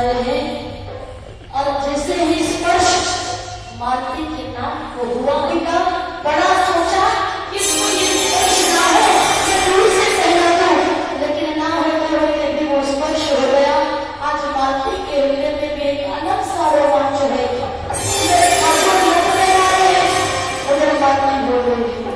रहे हैं। और जैसे ही स्पर्श मालती के नाम को हुआ का बड़ा सोचा इसको ये स्पर्श ना हो, ये दूर से कहना था, लेकिन ना होते होते भी वो स्पर्श हो गया। आज मालती के हृदय में भी एक अलग सा रोमांच है। मेरे आंखों में लपटे आ रहे हैं, उधर मालती बोल रही है,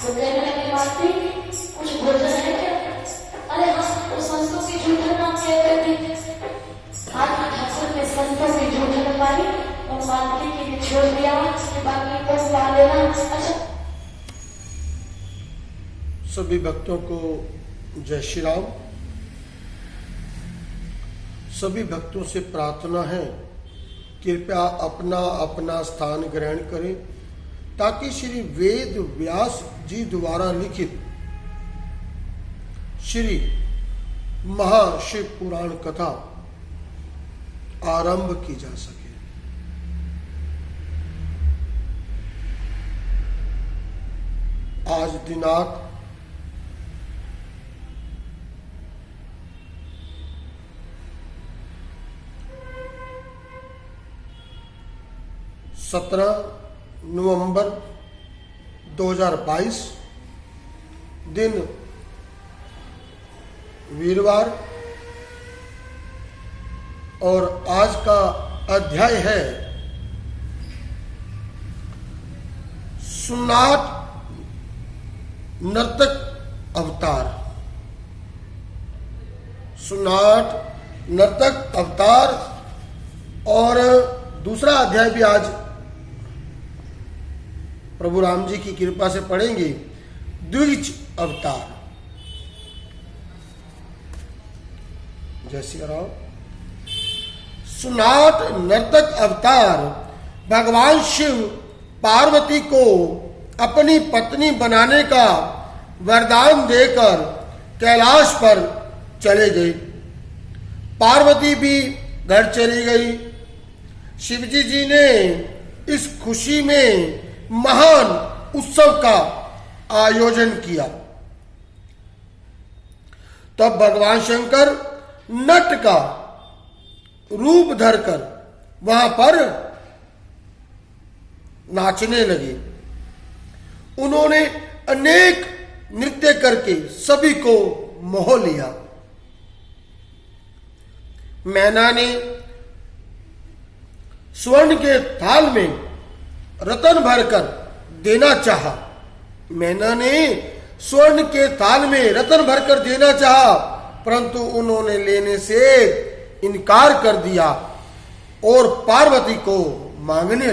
तो कहने लगी मालती कुछ भोजन है क्या? अरे हाँ, तो संतों की झूठन नाम कहते थे। आज ठाकुर ने संतों की झूठन पाई और मालती के लिए छोड़ दिया कि बाकी बस ला लेना। अच्छा, सभी भक्तों को जय श्री राम। सभी भक्तों से प्रार्थना है कृपया अपना अपना स्थान ग्रहण करें ताकि श्री वेद व्यास जी द्वारा लिखित श्री महाशिव पुराण कथा आरंभ की जा सके। आज दिनांक 17 नवंबर 2022 दिन वीरवार और आज का अध्याय है सुनाट नर्तक अवतार। सुनाट नर्तक अवतार और दूसरा अध्याय भी आज प्रभु राम जी की कृपा से पढ़ेंगे, द्विज अवतार। जय श्री राम। सुनाट नर्तक अवतार भगवान शिव पार्वती को अपनी पत्नी बनाने का वरदान देकर कैलाश पर चले गए। पार्वती भी घर चली गई। शिवजी जी ने इस खुशी में महान उत्सव का आयोजन किया। तब भगवान शंकर नट का रूप धरकर वहां पर नाचने लगे। उन्होंने अनेक नृत्य करके सभी को मोह लिया। मैना ने स्वर्ण के थाल में रतन भरकर देना चाहा। मैना ने स्वर्ण के थाल में रतन भरकर देना चाहा, परंतु उन्होंने लेने से इनकार कर दिया और पार्वती को मांगने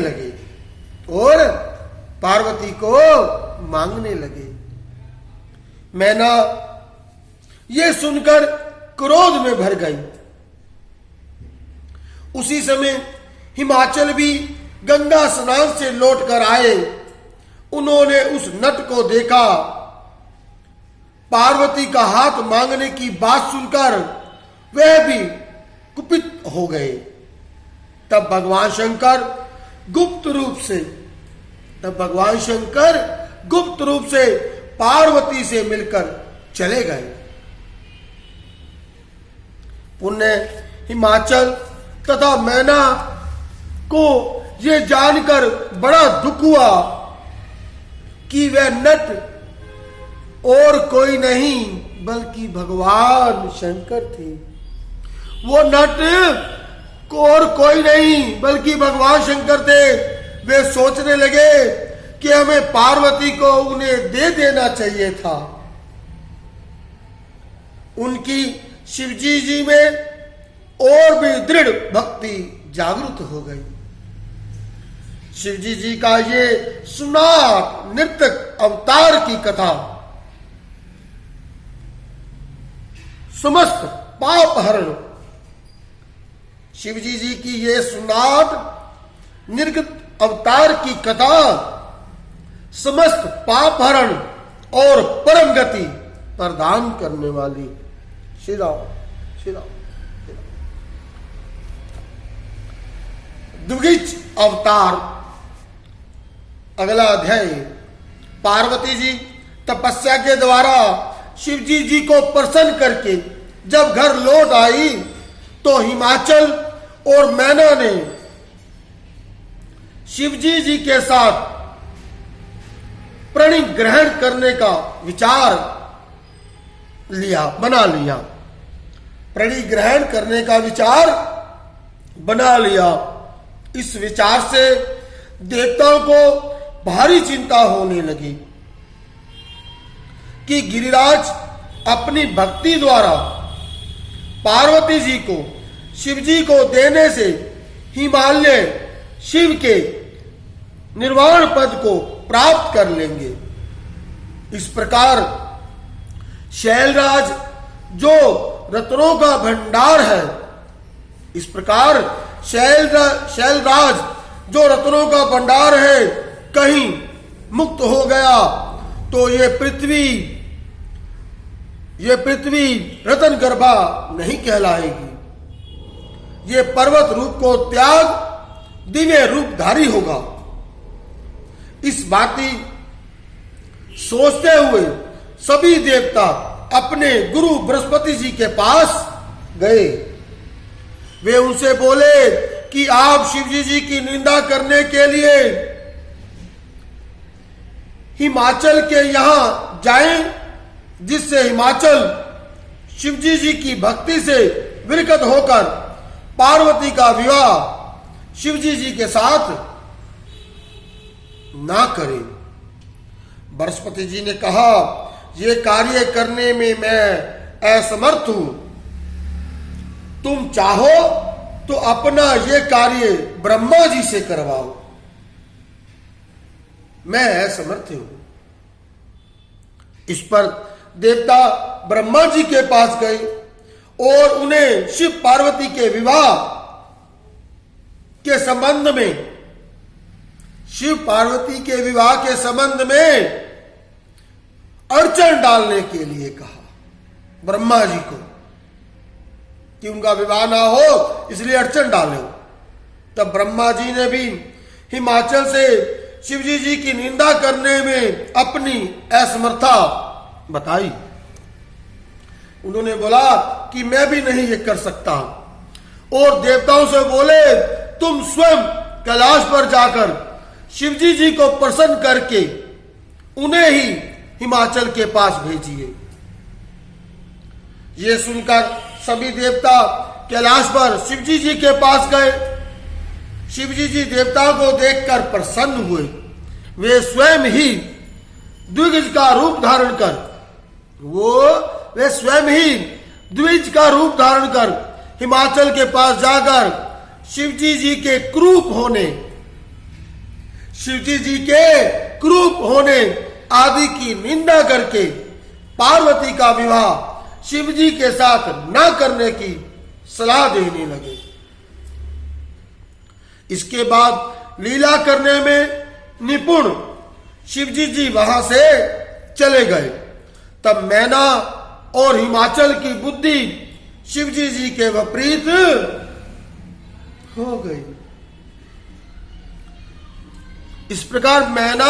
लगे। मैना ये सुनकर क्रोध में भर गई। उसी समय हिमाचल भी गंगा स्नान से लौटकर आए। उन्होंने उस नट को देखा। पार्वती का हाथ मांगने की बात सुनकर वह भी कुपित हो गए। तब भगवान शंकर गुप्त रूप से पार्वती से मिलकर चले गए। पुण्य हिमाचल तथा मैना को ये जानकर बड़ा दुख हुआ कि वह नट और कोई नहीं बल्कि भगवान शंकर थे। वो नट और कोई नहीं बल्कि भगवान शंकर थे। वे सोचने लगे कि हमें पार्वती को उन्हें दे देना चाहिए था। उनकी शिवजी जी में और भी दृढ़ भक्ति जागृत हो गई। शिवजी जी का ये सुनाट नृतक अवतार की कथा समस्त पाप हरण, शिवजी जी की ये सुनाट निर्गत अवतार की कथा समस्त पाप हरण और परम गति प्रदान करने वाली। श्री राम श्री राम। द्विज अवतार, अगला अध्याय। पार्वती जी तपस्या के द्वारा शिवजी जी को प्रसन्न करके जब घर लौट आई तो हिमाचल और मैना ने शिवजी जी के साथ प्रणि ग्रहण करने का विचार बना लिया। प्रणि ग्रहण करने का विचार बना लिया। इस विचार से देवताओं को भारी चिंता होने लगी कि गिरिराज अपनी भक्ति द्वारा पार्वती जी को शिवजी को देने से हिमालय शिव के निर्वाण पद को प्राप्त कर लेंगे। इस प्रकार शैलराज जो रत्नों का भंडार है, इस प्रकार शैलराज जो रत्नों का भंडार है कहीं मुक्त हो गया तो ये पृथ्वी रतन गर्भा नहीं कहलाएगी। ये पर्वत रूप को त्याग दिव्य रूपधारी होगा। इस बाती सोचते हुए सभी देवता अपने गुरु बृहस्पति जी के पास गए। वे उनसे बोले कि आप शिवजी जी की निंदा करने के लिए हिमाचल के यहां जाएं, जिससे हिमाचल शिवजी जी की भक्ति से विरक्त होकर पार्वती का विवाह शिवजी जी के साथ ना करे। बृहस्पति जी ने कहा, ये कार्य करने में मैं असमर्थ हूं। तुम चाहो तो अपना ये कार्य ब्रह्मा जी से करवाओ, मैं असमर्थ हूं। इस पर देवता ब्रह्मा जी के पास गए और उन्हें शिव पार्वती के विवाह के संबंध में, शिव पार्वती के विवाह के संबंध में अड़चन डालने के लिए कहा ब्रह्मा जी को कि उनका विवाह ना हो इसलिए अड़चन डालो। तब ब्रह्मा जी ने भी हिमाचल से शिवजी जी की निंदा करने में अपनी असमर्थता बताई। उन्होंने बोला कि मैं भी नहीं ये कर सकता, और देवताओं से बोले तुम स्वयं कैलाश पर जाकर शिवजी जी को प्रसन्न करके उन्हें ही हिमाचल के पास भेजिए। ये सुनकर सभी देवता कैलाश पर शिवजी जी के पास गए। शिवजी जी देवताओं को देखकर प्रसन्न हुए। वे स्वयं ही द्विज का रूप धारण कर हिमाचल के पास जाकर शिवजी जी के क्रूप होने आदि की निंदा करके पार्वती का विवाह शिवजी के साथ न करने की सलाह देने लगे। इसके बाद लीला करने में निपुण शिवजी जी वहां से चले गए। तब मैना और हिमाचल की बुद्धि शिवजी जी के विपरीत हो गई। इस प्रकार मैना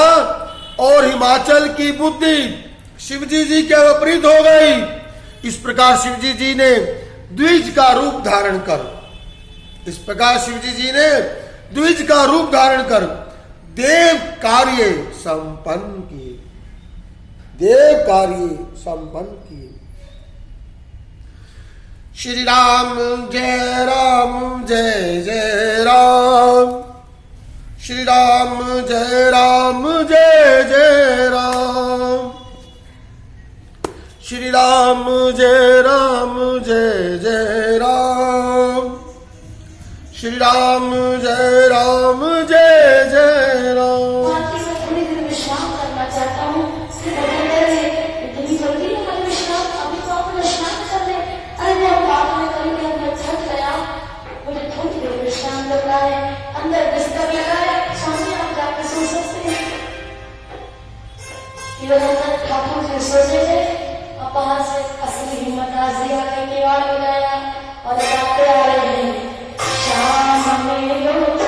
और हिमाचल की बुद्धि शिवजी जी के विपरीत हो गई। इस प्रकार शिवजी जी ने द्विज का रूप धारण कर देव कार्य संपन्न किए। श्री राम जय राम जय जय राम। श्री राम जय राम जय जय राम। श्री राम जय राम जय जय राम। श्री राम जय राम जय जय राम। आरती में थोड़ी देर विश्राम करना चाहता हूँ। इतनी जल्दी हमारे विश्राम, अभी तो आप स्नान कर ले। अरे मैं बात में करूँगी, मैं थक गया, मुझे थोड़ी देर विश्राम लग रहा है। अंदर बिस्तर लगा निरंतर ठाकुर जी सोचे थे और वहां से असली हिम्मत आजिया ने किवाड़ मिलाया और गाते आ रहे हैं शाम में